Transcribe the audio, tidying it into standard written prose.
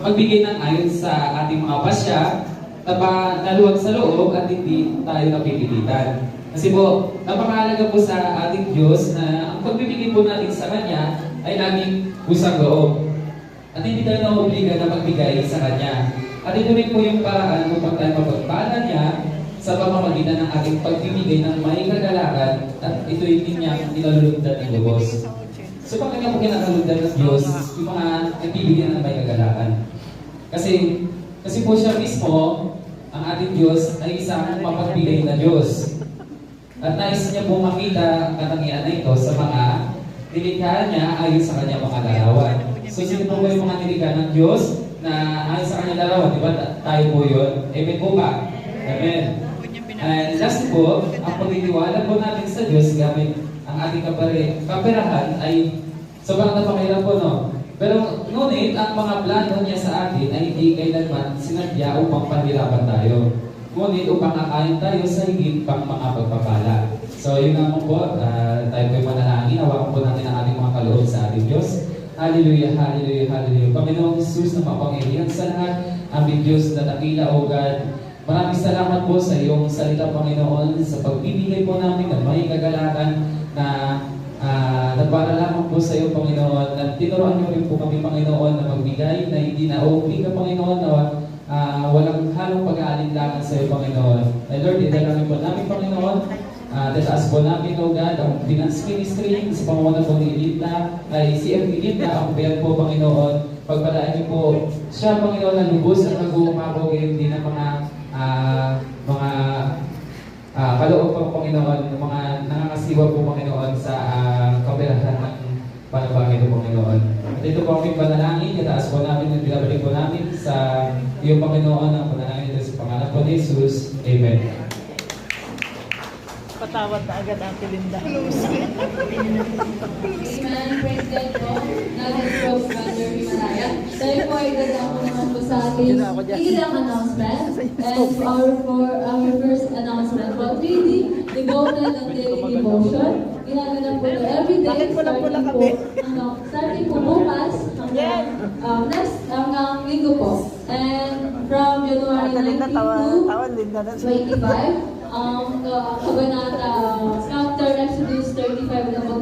magbigay ng ayon sa ating mga pasya, naluwag sa loob at hindi tayo napipilitan. Kasi po, napakahalaga po sa ating Diyos na ang pagbibigay po natin sa Kanya ay laging pusang loob. At hindi tayo na-obliga na magbigay sa Kanya. At ito rin po yung paraan upang tayo mapagpala niya sa pamamagitan ng ating pagbibigay ng may kagalakan at ito yung kanyang nilalulugdan ng lubos. So bakit nga po kinakalugdan ng Diyos yung mga nagbibigyan ng may kagalakan? Kasi po siya mismo, ang ating Diyos ay isang mapagbigay na Diyos. At nais niya po makita ang katangian na ito sa mga nilikha niya ayon sa kanyang mga larawan. So sino po ba yung mga nilikha ng Diyos na ayon sa kanyang larawan? Diba tayo po yun? Amen po ba? Amen. And last po, ang pagtitiwala po natin sa Diyos gamit ang ating kaperahan ay sobrang napakahirap po, no? Pero ngunit, ang mga plano niya sa atin ay hindi kailanman sinadya upang panhirapan tayo. Ngunit upang akayin tayo sa higit pang mga pagpapala. So yun nga po, tayo po'y manalangin. Hawakan po natin ang ating mga kaloob sa ating Diyos. Hallelujah, hallelujah, hallelujah. Panginoong Jesus na mapangyarihan sa lahat, aming Diyos na dakila, O God. Maraming salamat po sa iyong salita, Panginoon, sa pagbibigay po namin ng may kagalakan na para lamang po sa iyo, Panginoon. At tinuruan niyo rin po kami, Panginoon, na magbigay na hindi na-obliga, Panginoon, na walang halong pag-aalinlangan sa iyo, Panginoon. Ay Lord, idalangin po namin, Panginoon. Tataas po namin, O God, ang finance ministry sa pamamagitan po ni Elita, ay si Elita, ang bayan po, Panginoon. Pagpalaan niyo po siya, Panginoon, na lubos at nag-uumabog din ng mga kaloob po, Panginoon, mga nakakasiwa po, Panginoon, sa kaperahan ng panabangin po, Panginoon. At ito po aming panalangin, kataas po namin at binabalik po namin sa iyong Panginoon ang panalangin ito sa pangalan po ni Jesus. Amen. Patawad na agad ang Linda. Amen. Praise God po. Natin po, Brother Himalaya. Tayo po ay dadako naman po sa ating ilang announcement. And for our first announcement po, 3D, Devoted and Daily Devotion. Ginagawa po ito everyday, starting po bukas hanggang linggo po. And from January 19 to 25, Kabanata Chapter Exodus 35 na po